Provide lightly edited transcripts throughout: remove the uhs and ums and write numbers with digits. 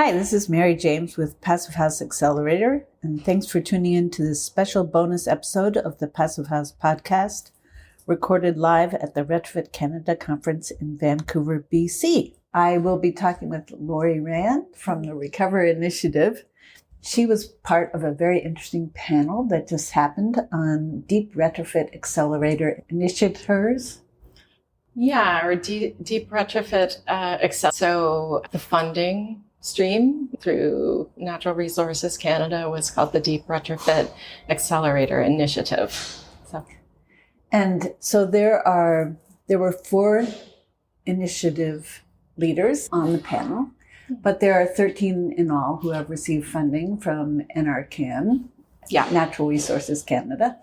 Hi, this is Mary James with Passive House Accelerator, and thanks for tuning in to this special bonus episode of the Passive House podcast, recorded live at the Retrofit Canada conference in Vancouver, BC. I will be talking with Lorrie Rand from the ReCover initiative. She was part of a very interesting panel that just happened on Deep Retrofit Accelerator initiatives. Yeah, our Deep Retrofit Excel. So the funding stream through Natural Resources Canada was called the Deep Retrofit Accelerator Initiative. And so there were 4 initiative leaders on the panel, but there are 13 in all who have received funding from NRCan, Natural Resources Canada.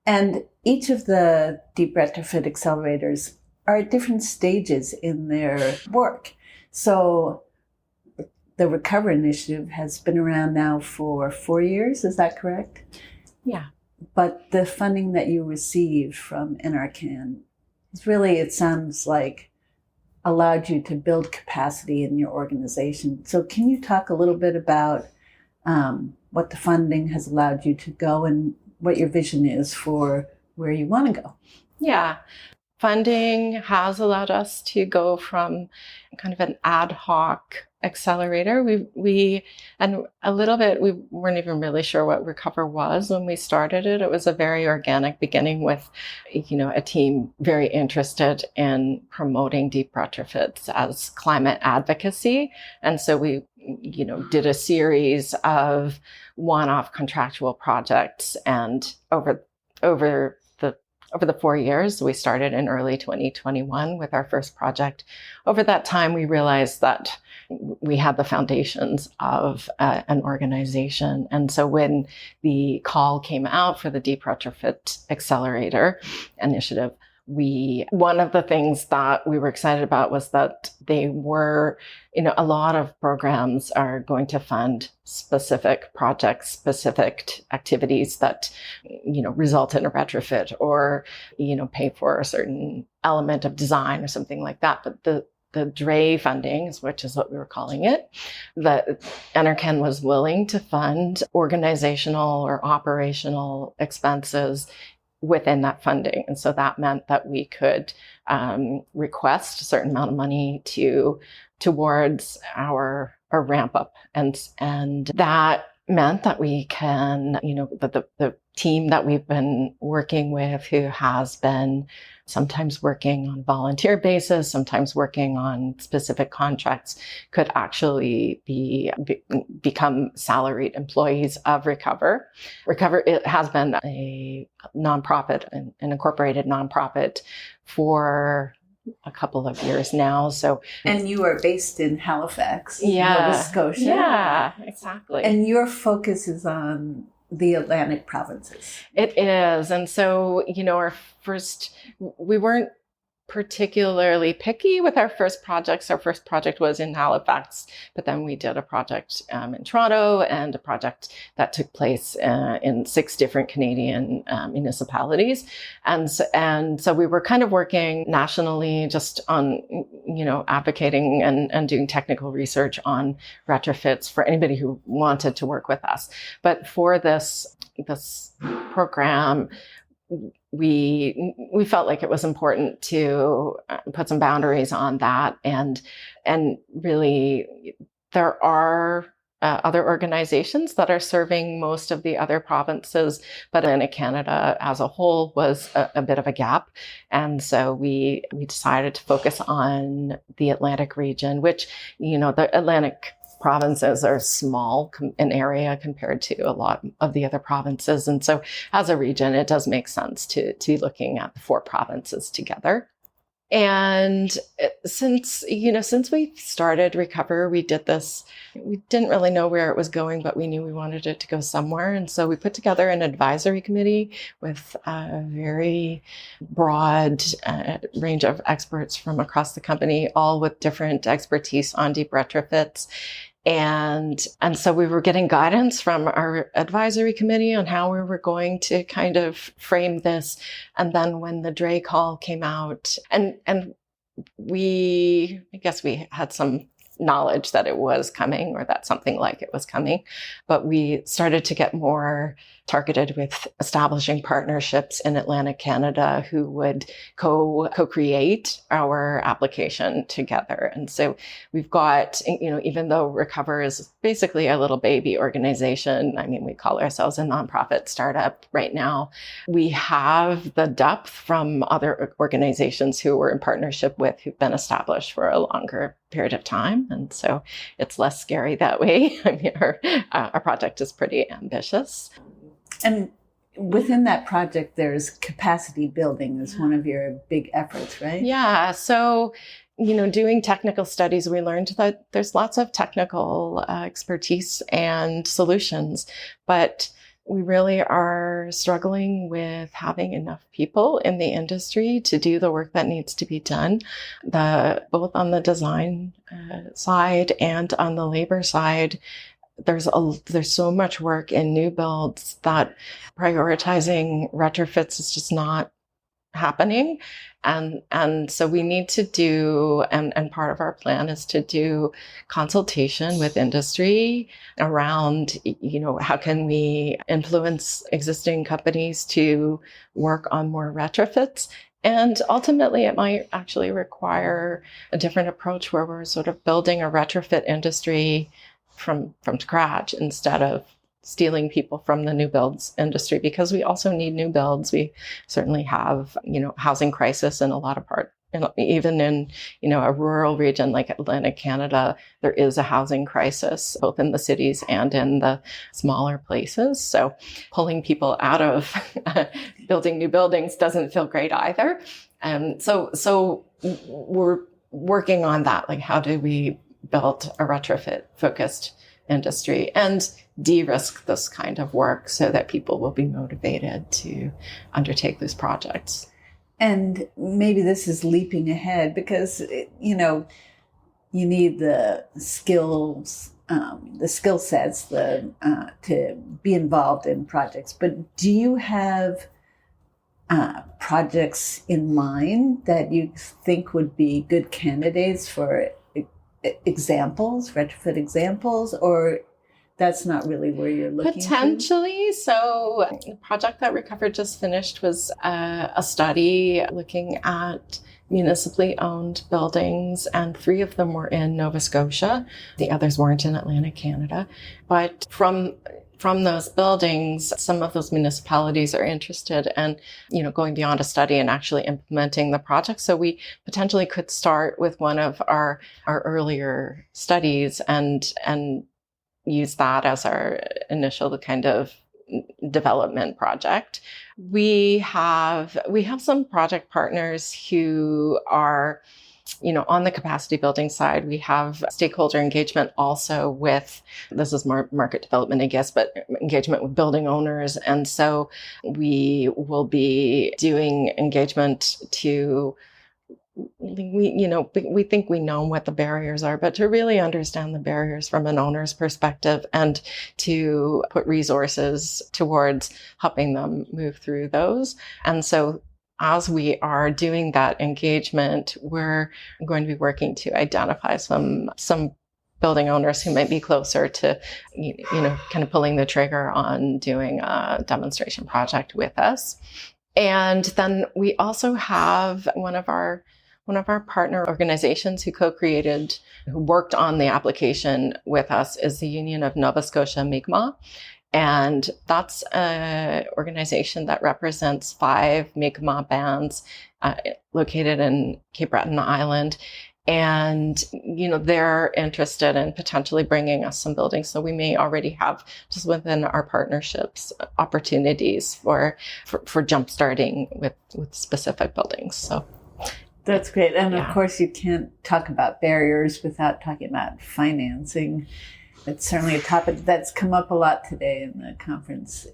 And each of the Deep Retrofit Accelerators are at different stages in their work. So the ReCover initiative has been around now for 4 years, is that correct? Yeah. But the funding that you received from NRCan is really, it sounds like, allowed you to build capacity in your organization. So can you talk a little bit about what the funding has allowed you to go and what your vision is for where you want to go? Yeah. Funding has allowed us to go from kind of an ad hoc accelerator. We weren't even really sure what ReCover was when we started it. It was a very organic beginning with, a team very interested in promoting deep retrofits as climate advocacy. And so we, did a series of one-off contractual projects, and over the 4 years, we started in early 2021 with our first project. Over that time, we realized that we had the foundations of an organization. And so when the call came out for the Deep Retrofit Accelerator initiative, one of the things that we were excited about was that they were, a lot of programs are going to fund specific projects, specific activities that, result in a retrofit or, pay for a certain element of design or something like that. But the DRE funding, which is what we were calling it, that NRCan was willing to fund organizational or operational expenses within that funding. And so that meant that we could request a certain amount of money towards our ramp up. And that meant that we can, the team that we've been working with, who has been sometimes working on volunteer basis, sometimes working on specific contracts, could actually become salaried employees of ReCover. ReCover, it has been a nonprofit, an incorporated nonprofit for a couple of years now. And you are based in Halifax, Nova Scotia. Yeah, exactly. And your focus is on the Atlantic provinces. It is. And so, we weren't particularly picky with our first projects. Our first project was in Halifax, but then we did a project in Toronto and a project that took place in 6 different Canadian municipalities. And so we were kind of working nationally just on, advocating and doing technical research on retrofits for anybody who wanted to work with us. But for this program, we felt like it was important to put some boundaries on that, and really there are other organizations that are serving most of the other provinces, but in Canada as a whole was a bit of a gap. And so we decided to focus on the Atlantic region, which, the Atlantic provinces are small in area compared to a lot of the other provinces. And so as a region, it does make sense to be looking at the 4 provinces together. And since we started ReCover, we did this, we didn't really know where it was going, but we knew we wanted it to go somewhere. And so we put together an advisory committee with a very broad range of experts from across the company, all with different expertise on deep retrofits. And so we were getting guidance from our advisory committee on how we were going to kind of frame this. And then when the DRE call came out, and I guess we had some knowledge that it was coming or that something like it was coming. But we started to get more targeted with establishing partnerships in Atlantic Canada who would co-create our application together. And so we've got, even though ReCover is basically a little baby organization, I mean, we call ourselves a nonprofit startup right now, we have the depth from other organizations who we're in partnership with who've been established for a longer period of time. And so it's less scary that way. I mean, our project is pretty ambitious. And within that project, there's capacity building is one of your big efforts, right? Yeah. So, doing technical studies, we learned that there's lots of technical expertise and solutions, but we really are struggling with having enough people in the industry to do the work that needs to be done, both on the design side and on the labor side. There's so much work in new builds that prioritizing retrofits is just not happening. And so we need to do, and part of our plan is to do consultation with industry around, how can we influence existing companies to work on more retrofits? And ultimately, it might actually require a different approach where we're sort of building a retrofit industry from scratch instead of stealing people from the new builds industry, because we also need new builds. We certainly have, housing crisis in a lot of parts. Even in, a rural region like Atlantic Canada, there is a housing crisis, both in the cities and in the smaller places. So pulling people out of building new buildings doesn't feel great either. So we're working on that. Like, how do we build a retrofit focused industry and de-risk this kind of work so that people will be motivated to undertake these projects? And maybe this is leaping ahead because, you need the skills, the skill sets, to be involved in projects. But do you have projects in mind that you think would be good candidates for examples, retrofit examples, or that's not really where you're looking? Potentially. So the project that ReCover just finished was a study looking at municipally owned buildings, and 3 of them were in Nova Scotia. The others weren't in Atlantic Canada. But from those buildings, some of those municipalities are interested in, going beyond a study and actually implementing the project. So we potentially could start with one of our earlier studies and use that as our initial kind of development project. We have some project partners who are, on the capacity building side. We have stakeholder engagement also with, this is more market development, I guess, but engagement with building owners. And so we will be doing engagement to, we think we know what the barriers are, but to really understand the barriers from an owner's perspective and to put resources towards helping them move through those. And so as we are doing that engagement, we're going to be working to identify some building owners who might be closer to, kind of pulling the trigger on doing a demonstration project with us. And then we also have one of our partner organizations who who worked on the application with us is the Union of Nova Scotia Mi'kmaq. And that's an organization that represents 5 Mi'kmaq bands located in Cape Breton Island. And, they're interested in potentially bringing us some buildings. So we may already have, just within our partnerships, opportunities for jumpstarting with specific buildings. So that's great. And of course, you can't talk about barriers without talking about financing. It's certainly a topic that's come up a lot today in the conference.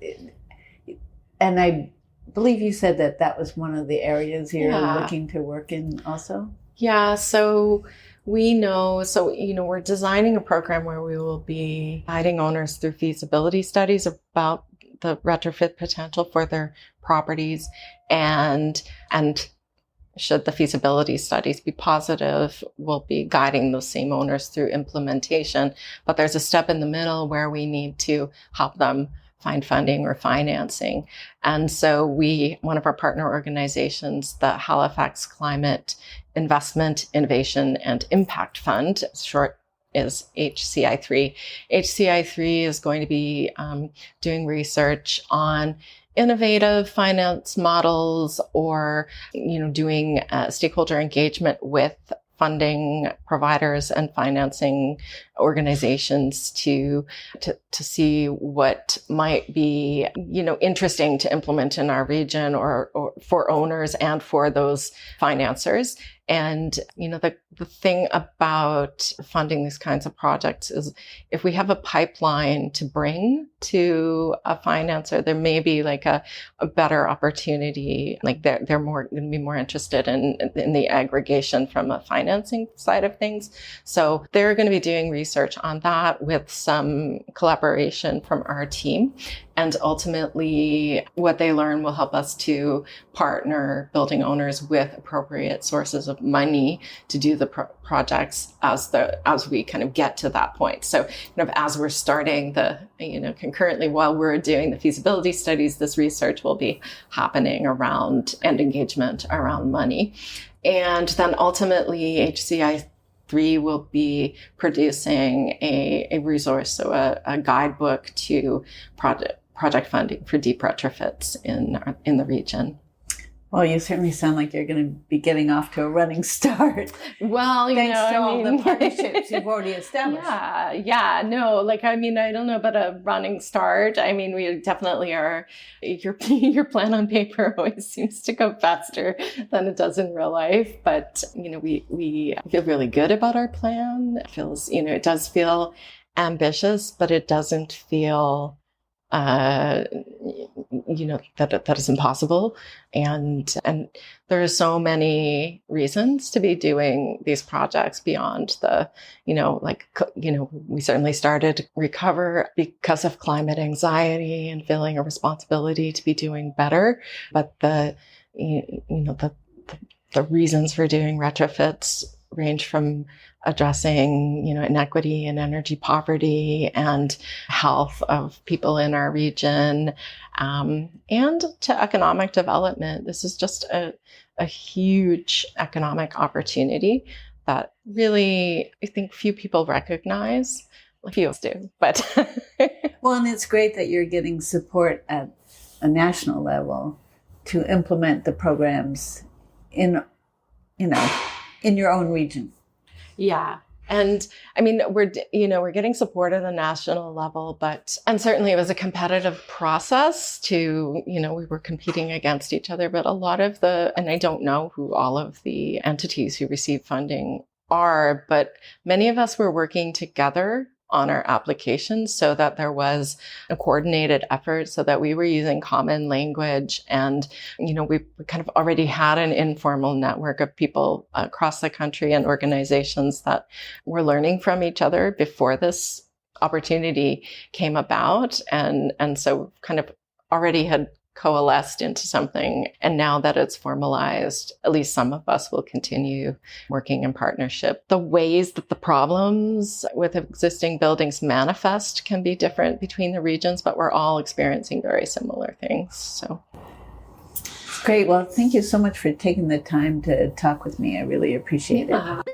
And I believe you said that was one of the areas you're looking to work in also? Yeah, so we know, we're designing a program where we will be guiding owners through feasibility studies about the retrofit potential for their properties and should the feasibility studies be positive, we'll be guiding those same owners through implementation. But there's a step in the middle where we need to help them find funding or financing. And so one of our partner organizations, the Halifax Climate Investment, Innovation and Impact Fund, short is HCI3. HCI3 is going to be doing research on innovative finance models, or doing stakeholder engagement with funding providers and financing organizations to see what might be interesting to implement in our region, or for owners and for those financiers. And the thing about funding these kinds of projects is, if we have a pipeline to bring to a financer, there may be like a better opportunity. Like they're more going to be more interested in the aggregation from a financing side of things. So they're going to be doing research on that with some collaboration from our team. And ultimately, what they learn will help us to partner building owners with appropriate sources of money to do the projects as we kind of get to that point. So, as we're starting concurrently while we're doing the feasibility studies, this research will be happening around and engagement around money. And then ultimately, HCI3 will be producing a resource, so a guidebook to project funding for deep retrofits in the region. Well, you certainly sound like you're going to be getting off to a running start. Well, thanks to all the partnerships you've already established. Yeah. No, I don't know about a running start. We definitely are. Your plan on paper always seems to go faster than it does in real life. But, we feel really good about our plan. It feels, it does feel ambitious, but it doesn't feel that is impossible. And there are so many reasons to be doing these projects beyond we certainly started ReCover because of climate anxiety and feeling a responsibility to be doing better. But the reasons for doing retrofits range from addressing, inequity and energy poverty and health of people in our region, and to economic development. This is just a huge economic opportunity that really, I think, few people recognize. Few do, but. Well, and it's great that you're getting support at a national level to implement the programs in your own region. Yeah. And we're getting support at the national level, and certainly it was a competitive process we were competing against each other, but a lot of and I don't know who all of the entities who receive funding are, but many of us were working together on our applications so that there was a coordinated effort, so that we were using common language. And, we kind of already had an informal network of people across the country and organizations that were learning from each other before this opportunity came about. And so kind of already had coalesced into something. And now that it's formalized, at least some of us will continue working in partnership. The ways that the problems with existing buildings manifest can be different between the regions, but we're all experiencing very similar things. So. Great. Well, thank you so much for taking the time to talk with me. I really appreciate it.